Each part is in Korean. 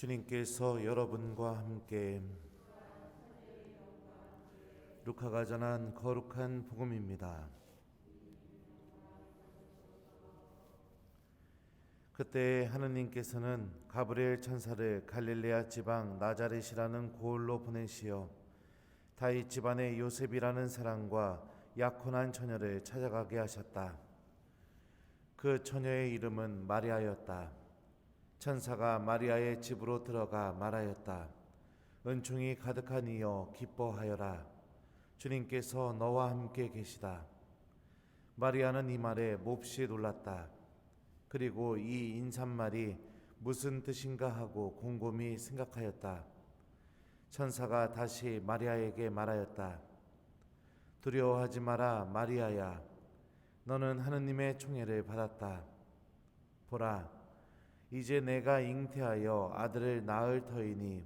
주님께서 여러분과 함께 루카가 전한 거룩한 복음입니다. 그때 하느님께서는 가브리엘 천사를 갈릴레아 지방 나자렛이라는 고을로 보내시어 다윗 집안의 요셉이라는 사람과 약혼한 처녀를 찾아가게 하셨다. 그 처녀의 이름은 마리아였다. 천사가 마리아의 집으로 들어가 말하였다. 은총이 가득한 이여 기뻐하여라. 주님께서 너와 함께 계시다. 마리아는 이 말에 몹시 놀랐다. 그리고 이 인사말이 무슨 뜻인가 하고 곰곰이 생각하였다. 천사가 다시 마리아에게 말하였다. 두려워하지 마라 마리아야. 너는 하느님의 총애를 받았다. 보라, 이제 내가 잉태하여 아들을 낳을 터이니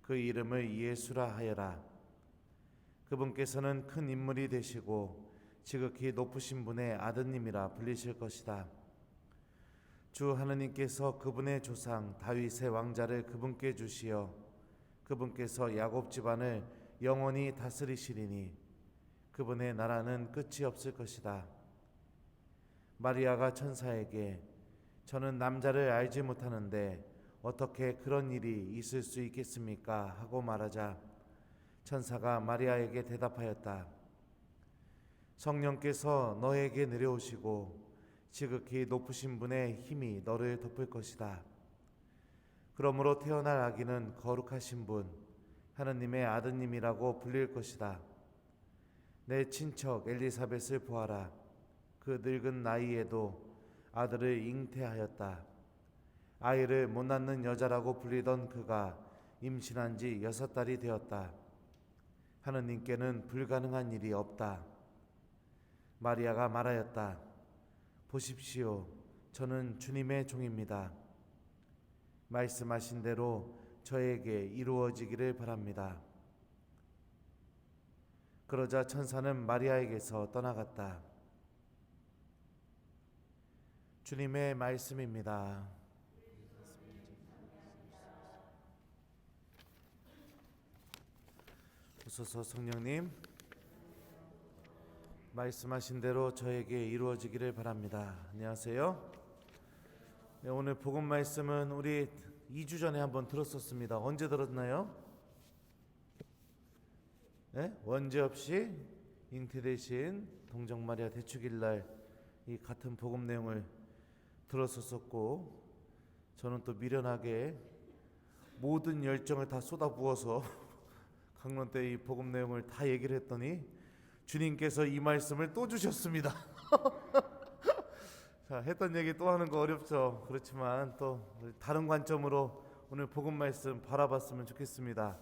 그 이름을 예수라 하여라. 그분께서는 큰 인물이 되시고 지극히 높으신 분의 아드님이라 불리실 것이다. 주 하느님께서 그분의 조상 다윗의 왕자를 그분께 주시어 그분께서 야곱 집안을 영원히 다스리시리니 그분의 나라는 끝이 없을 것이다. 마리아가 천사에게 저는 남자를 알지 못하는데 어떻게 그런 일이 있을 수 있겠습니까? 하고 말하자 천사가 마리아에게 대답하였다. 성령께서 너에게 내려오시고 지극히 높으신 분의 힘이 너를 덮을 것이다. 그러므로 태어날 아기는 거룩하신 분, 하느님의 아드님이라고 불릴 것이다. 내 친척 엘리사벳을 보아라. 그 늙은 나이에도 아들을 잉태하였다. 아이를 못 낳는 여자라고 불리던 그가 임신한 지 6달이 되었다. 하느님께는 불가능한 일이 없다. 마리아가 말하였다. 보십시오. 저는 주님의 종입니다. 말씀하신 대로 저에게 이루어지기를 바랍니다. 그러자 천사는 마리아에게서 떠나갔다. 주님의 말씀입니다. 오소서 성령님, 말씀하신 대로 저에게 이루어지기를 바랍니다. 안녕하세요. 네, 오늘 복음 말씀은 우리 2주 전에 한번 들었었습니다. 언제 들었나요? 네? 원죄 없이 잉태되신 동정마리아 대축일날 이 같은 복음 내용을 들었었고, 저는 또 미련하게 모든 열정을 다 쏟아부어서 강론 때 이 복음 내용을 다 얘기를 했더니 주님께서 이 말씀을 또 주셨습니다. 자, 했던 얘기 또 하는 거 어렵죠. 그렇지만 또 다른 관점으로 오늘 복음 말씀 바라봤으면 좋겠습니다.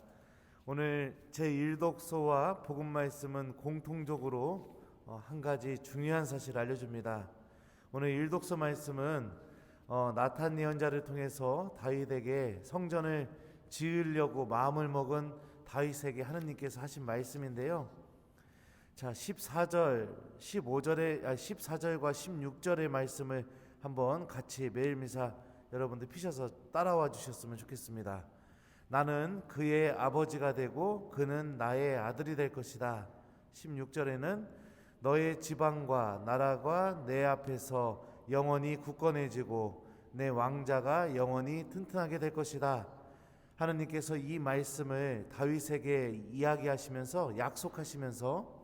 오늘 제1독서와 복음 말씀은 공통적으로 한 가지 중요한 사실을 알려줍니다. 오늘 1독서 말씀은 나탄 예언자를 통해서 다윗에게 성전을 지으려고 마음을 먹은 다윗에게 하느님께서 하신 말씀인데요. 자, 14절, 14절과 16절의 말씀을 한번 같이 매일 미사 여러분들 피셔서 따라와 주셨으면 좋겠습니다. 나는 그의 아버지가 되고 그는 나의 아들이 될 것이다. 16절에는 너의 지방과 나라가 내 앞에서 영원히 굳건해지고 내 왕자가 영원히 튼튼하게 될 것이다. 하느님께서 이 말씀을 다윗에게 이야기하시면서 약속하시면서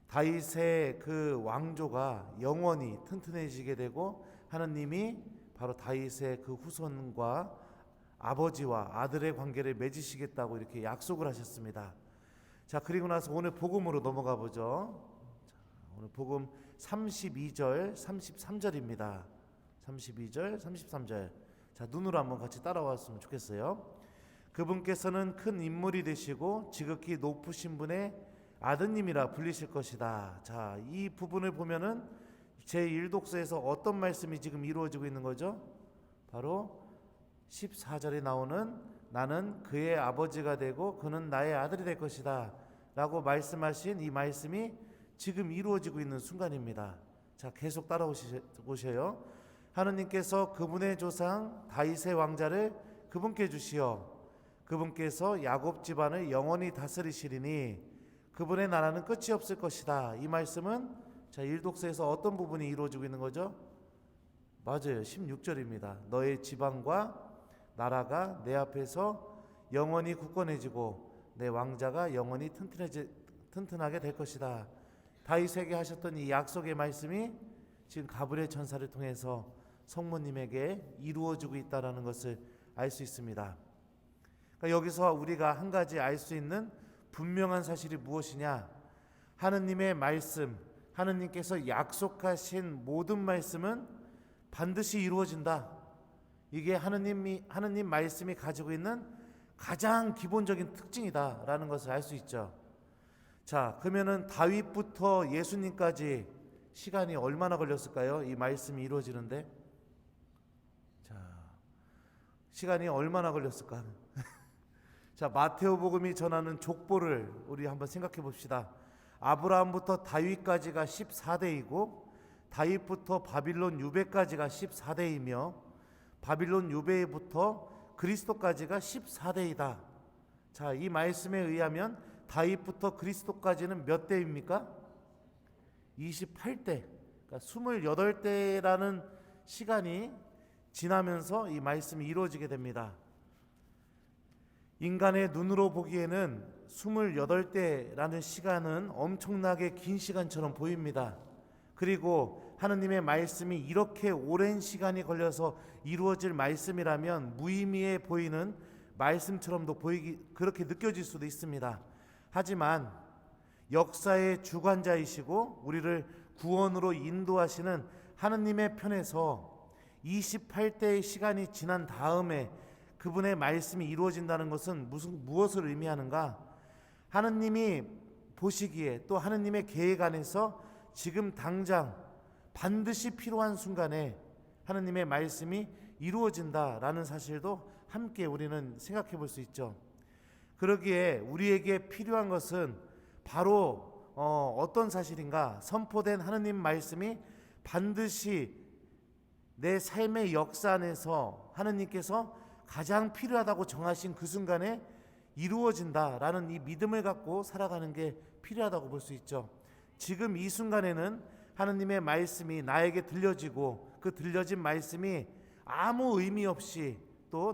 다윗의 그 왕조가 영원히 튼튼해지게 되고 하느님이 바로 다윗의 그 후손과 아버지와 아들의 관계를 맺으시겠다고 이렇게 약속을 하셨습니다. 자, 그리고 나서 오늘 복음으로 넘어가 보죠. 자, 오늘 복음 32절, 33절입니다. 32절, 33절. 자, 눈으로 한번 같이 따라왔으면 좋겠어요. 그분께서는 큰 인물이 되시고 지극히 높으신 분의 아드님이라 불리실 것이다. 자, 이 부분을 보면은 제1독서에서 어떤 말씀이 지금 이루어지고 있는 거죠? 바로 14절에 나오는 나는 그의 아버지가 되고 그는 나의 아들이 될 것이다 라고 말씀하신 이 말씀이 지금 이루어지고 있는 순간입니다. 자, 계속 따라오셔요. 하느님께서 그분의 조상 다윗의 왕자를 그분께 주시어 그분께서 야곱 집안을 영원히 다스리시리니 그분의 나라는 끝이 없을 것이다. 이 말씀은 자, 일독서에서 어떤 부분이 이루어지고 있는 거죠? 맞아요. 16절입니다. 너의 지방과 나라가 내 앞에서 영원히 굳건해지고 내 왕자가 영원히 튼튼하게 될 것이다. 다윗에게 하셨던 이 약속의 말씀이 지금 가브리엘 천사를 통해서 성모님에게 이루어지고 있다는 것을 알 수 있습니다. 그러니까 여기서 우리가 한 가지 알 수 있는 분명한 사실이 무엇이냐? 하느님의 말씀, 하느님께서 약속하신 모든 말씀은 반드시 이루어진다. 이게 하느님 말씀이 가지고 있는 가장 기본적인 특징이다라는 것을 알 수 있죠. 자, 그러면은 다윗부터 예수님까지 시간이 얼마나 걸렸을까요? 이 말씀이 이루어지는데. 자, 시간이 얼마나 걸렸을까? 자, 마테오복음이 전하는 족보를 우리 한번 생각해 봅시다. 아브라함부터 다윗까지가 14대이고 다윗부터 바빌론 유배까지가 14대이며 바빌론 유배부터 그리스도까지가 14대이다. 자, 이 말씀에 의하면 다윗부터 그리스도까지는 몇 대입니까? 28대. 그러니까 28대라는 시간이 지나면서 이 말씀이 이루어지게 됩니다. 인간의 눈으로 보기에는 28대라는 시간은 엄청나게 긴 시간처럼 보입니다. 그리고 하느님의 말씀이 이렇게 오랜 시간이 걸려서 이루어질 말씀이라면 무의미해 보이는 말씀처럼도 그렇게 느껴질 수도 있습니다. 하지만 역사의 주관자이시고 우리를 구원으로 인도하시는 하느님의 편에서 28대의 시간이 지난 다음에 그분의 말씀이 이루어진다는 것은 무엇을 의미하는가? 하느님이 보시기에 또 하느님의 계획 안에서 지금 당장 반드시 필요한 순간에 하느님의 말씀이 이루어진다라는 사실도 함께 우리는 생각해 볼 수 있죠. 그러기에 우리에게 필요한 것은 바로 어떤 사실인가? 선포된 하느님 말씀이 반드시 내 삶의 역사 안에서 하느님께서 가장 필요하다고 정하신 그 순간에 이루어진다라는 이 믿음을 갖고 살아가는 게 필요하다고 볼 수 있죠. 지금 이 순간에는 하느님의 말씀이 나에게 들려지고 그 들려진 말씀이 아무 의미 없이 또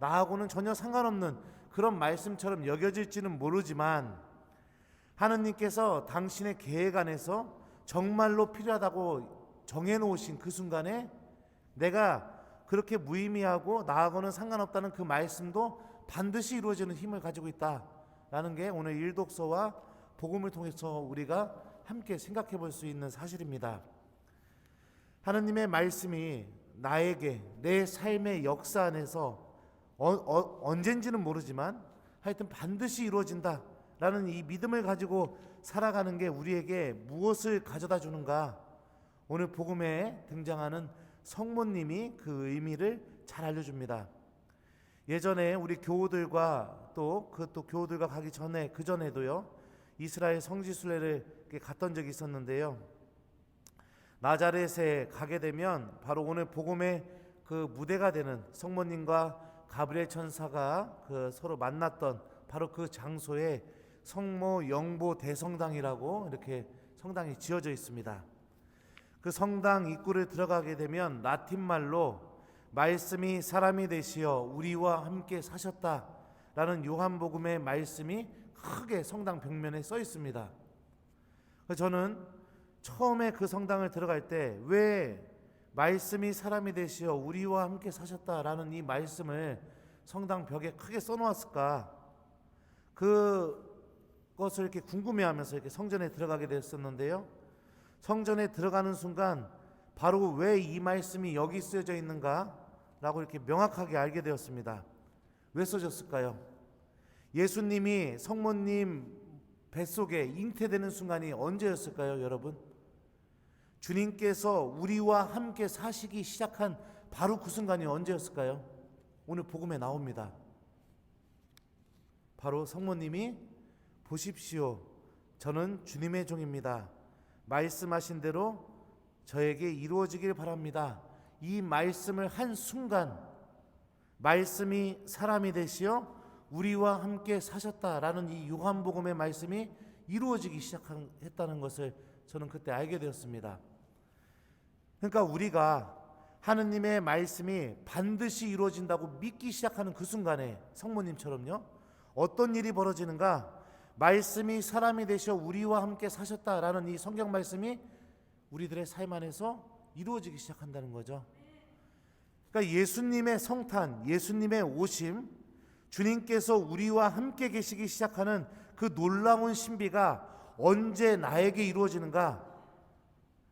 나하고는 전혀 상관없는 그런 말씀처럼 여겨질지는 모르지만 하느님께서 당신의 계획 안에서 정말로 필요하다고 정해놓으신 그 순간에 내가 그렇게 무의미하고 나하고는 상관없다는 그 말씀도 반드시 이루어지는 힘을 가지고 있다라는 게 오늘 일독서와 복음을 통해서 우리가 함께 생각해 볼 수 있는 사실입니다. 하느님의 말씀이 나에게 내 삶의 역사 안에서 언젠지는 모르지만 하여튼 반드시 이루어진다라는 이 믿음을 가지고 살아가는 게 우리에게 무엇을 가져다 주는가? 오늘 복음에 등장하는 성모님이 그 의미를 잘 알려줍니다. 예전에 우리 교우들과 또 교우들과 가기 전에 그 전에도요 이스라엘 성지순례를 갔던 적이 있었는데요. 나자렛에 가게 되면 바로 오늘 복음의 그 무대가 되는 성모님과 가브리엘 천사가 서로 만났던 바로 그 장소에 성모 영보 대성당이라고 이렇게 성당이 지어져 있습니다. 그 성당 입구를 들어가게 되면 라틴 말로 말씀이 사람이 되시어 우리와 함께 사셨다라는 요한복음의 말씀이 크게 성당 벽면에 써 있습니다. 저는 처음에 그 성당을 들어갈 때 왜 말씀이 사람이 되시어 우리와 함께 사셨다라는 이 말씀을 성당 벽에 크게 써놓았을까? 그것을 이렇게 궁금해하면서 이렇게 성전에 들어가게 됐었는데요. 성전에 들어가는 순간 바로 왜 이 말씀이 여기 쓰여져 있는가라고 이렇게 명확하게 알게 되었습니다. 왜 써졌을까요? 예수님이 성모님 뱃속에 잉태되는 순간이 언제였을까요, 여러분? 주님께서 우리와 함께 사시기 시작한 바로 그 순간이 언제였을까요? 오늘 복음에 나옵니다. 바로 성모님이 보십시오. 저는 주님의 종입니다. 말씀하신 대로 저에게 이루어지길 바랍니다. 이 말씀을 한 순간 말씀이 사람이 되시어 우리와 함께 사셨다라는 이 요한복음의 말씀이 이루어지기 시작했다는 것을 저는 그때 알게 되었습니다. 그러니까 우리가 하느님의 말씀이 반드시 이루어진다고 믿기 시작하는 그 순간에 성모님처럼요, 어떤 일이 벌어지는가? 말씀이 사람이 되셔 우리와 함께 사셨다라는 이 성경 말씀이 우리들의 삶 안에서 이루어지기 시작한다는 거죠. 그러니까 예수님의 성탄, 예수님의 오심, 주님께서 우리와 함께 계시기 시작하는 그 놀라운 신비가 언제 나에게 이루어지는가?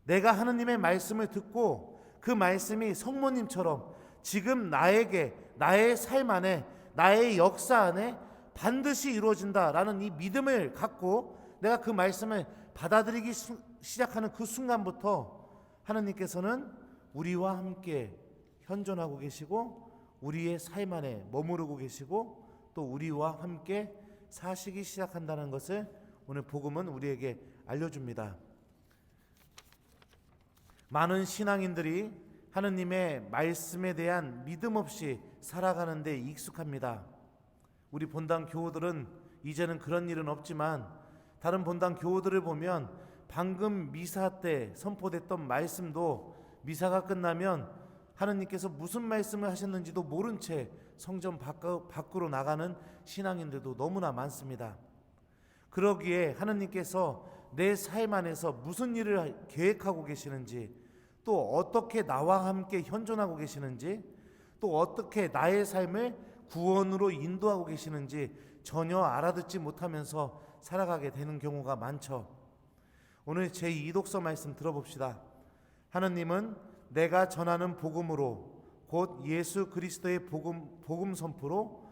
내가 하느님의 말씀을 듣고 그 말씀이 성모님처럼 지금 나에게, 나의 삶 안에, 나의 역사 안에 반드시 이루어진다라는 이 믿음을 갖고 내가 그 말씀을 받아들이기 시작하는 그 순간부터 하느님께서는 우리와 함께 현존하고 계시고 우리의 삶 안에 머무르고 계시고 또 우리와 함께 사시기 시작한다는 것을 오늘 복음은 우리에게 알려줍니다. 많은 신앙인들이 하느님의 말씀에 대한 믿음 없이 살아가는 데 익숙합니다. 우리 본당 교우들은 이제는 그런 일은 없지만 다른 본당 교우들을 보면 방금 미사 때 선포됐던 말씀도 미사가 끝나면 하느님께서 무슨 말씀을 하셨는지도 모른 채 성전 밖으로 나가는 신앙인들도 너무나 많습니다. 그러기에 하느님께서 내 삶 안에서 무슨 일을 계획하고 계시는지, 또 어떻게 나와 함께 현존하고 계시는지, 또 어떻게 나의 삶을 구원으로 인도하고 계시는지 전혀 알아듣지 못하면서 살아가게 되는 경우가 많죠. 오늘 제2독서 말씀 들어봅시다. 하느님은 내가 전하는 복음으로, 곧 예수 그리스도의 복음 선포로,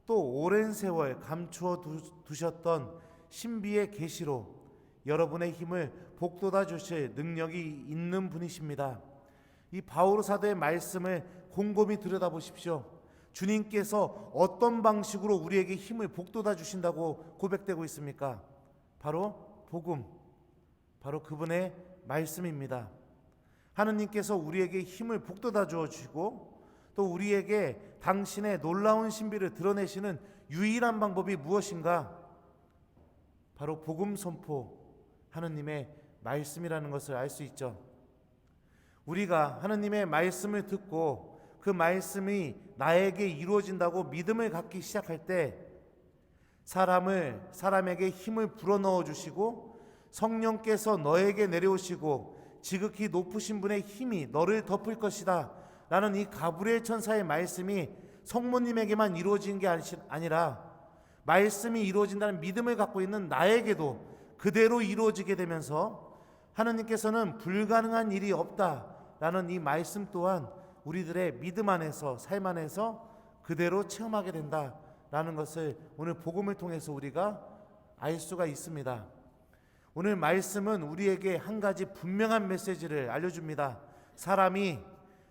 또 오랜 세월 감추어 두셨던 신비의 계시로 여러분의 힘을 복돋아 주실 능력이 있는 분이십니다. 이 바울 사도의 말씀을 곰곰이 들여다보십시오. 주님께서 어떤 방식으로 우리에게 힘을 복돋아 주신다고 고백되고 있습니까? 바로 복음, 바로 그분의 말씀입니다. 하느님께서 우리에게 힘을 복돋아 주시고 또 우리에게 당신의 놀라운 신비를 드러내시는 유일한 방법이 무엇인가? 바로 복음 선포, 하느님의 말씀이라는 것을 알 수 있죠. 우리가 하느님의 말씀을 듣고 그 말씀이 나에게 이루어진다고 믿음을 갖기 시작할 때 사람에게 힘을 불어넣어 주시고 성령께서 너에게 내려오시고 지극히 높으신 분의 힘이 너를 덮을 것이다 라는 이 가브리엘 천사의 말씀이 성모님에게만 이루어지는 게 아니라 말씀이 이루어진다는 믿음을 갖고 있는 나에게도 그대로 이루어지게 되면서 하느님께서는 불가능한 일이 없다라는 이 말씀 또한 우리들의 믿음 안에서, 삶 안에서 그대로 체험하게 된다라는 것을 오늘 복음을 통해서 우리가 알 수가 있습니다. 오늘 말씀은 우리에게 한 가지 분명한 메시지를 알려줍니다. 사람이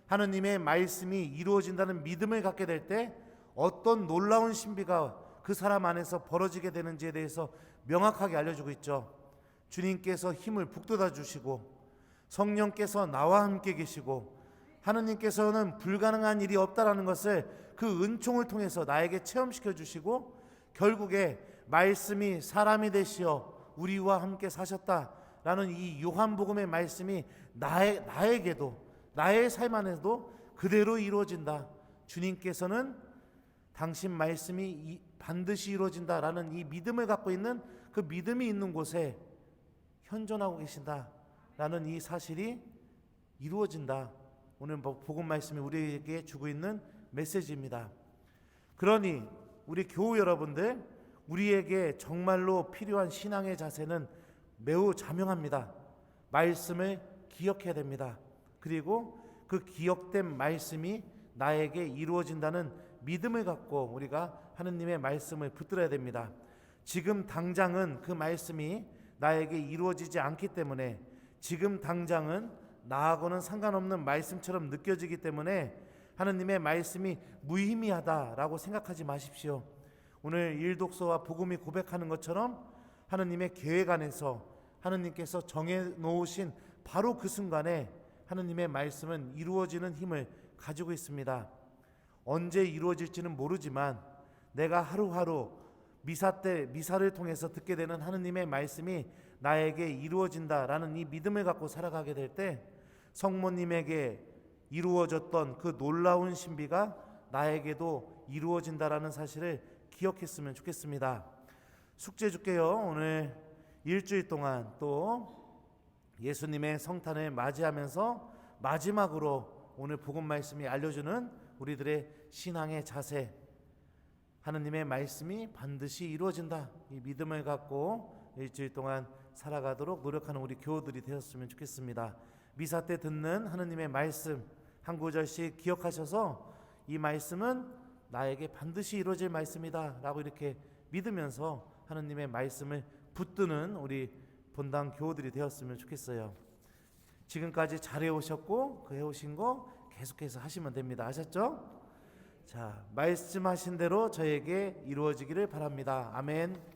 하느님의 말씀이 이루어진다는 믿음을 갖게 될 때 어떤 놀라운 신비가 그 사람 안에서 벌어지게 되는지에 대해서 명확하게 알려주고 있죠. 주님께서 힘을 북돋아 주시고 성령께서 나와 함께 계시고 하느님께서는 불가능한 일이 없다라는 것을 그 은총을 통해서 나에게 체험시켜 주시고 결국에 말씀이 사람이 되시어 우리와 함께 사셨다라는 이 요한복음의 말씀이 나에게도, 나의 삶 안에도 그대로 이루어진다. 주님께서는 당신 말씀이 반드시 이루어진다라는 이 믿음을 갖고 있는 그 믿음이 있는 곳에 현존하고 계신다라는 이 사실이 이루어진다. 오늘 복음 말씀이 우리에게 주고 있는 메시지입니다. 그러니 우리 교우 여러분들, 우리에게 정말로 필요한 신앙의 자세는 매우 자명합니다. 말씀을 기억해야 됩니다. 그리고 그 기억된 말씀이 나에게 이루어진다는 믿음을 갖고 우리가 하느님의 말씀을 붙들어야 됩니다. 지금 당장은 그 말씀이 나에게 이루어지지 않기 때문에, 지금 당장은 나하고는 상관없는 말씀처럼 느껴지기 때문에 하느님의 말씀이 무의미하다라고 생각하지 마십시오. 오늘 일독서와 복음이 고백하는 것처럼 하느님의 계획 안에서 하느님께서 정해놓으신 바로 그 순간에 하느님의 말씀은 이루어지는 힘을 가지고 있습니다. 언제 이루어질지는 모르지만 내가 하루하루 미사를 통해서 듣게 되는 하느님의 말씀이 나에게 이루어진다라는 이 믿음을 갖고 살아가게 될 때 성모님에게 이루어졌던 그 놀라운 신비가 나에게도 이루어진다라는 사실을 기억했으면 좋겠습니다. 숙제 줄게요. 오늘 일주일 동안 또 예수님의 성탄을 맞이하면서 마지막으로 오늘 복음 말씀이 알려주는 우리들의 신앙의 자세, 하느님의 말씀이 반드시 이루어진다, 이 믿음을 갖고 일주일 동안 살아가도록 노력하는 우리 교우들이 되었으면 좋겠습니다. 미사 때 듣는 하느님의 말씀 한 구절씩 기억하셔서 이 말씀은 나에게 반드시 이루어질 말씀이다 라고 이렇게 믿으면서 하느님의 말씀을 붙드는 우리 본당 교우들이 되었으면 좋겠어요. 지금까지 잘해오셨고 그 해오신 거 계속해서 하시면 됩니다. 아셨죠? 자, 말씀하신 대로 저에게 이루어지기를 바랍니다. 아멘.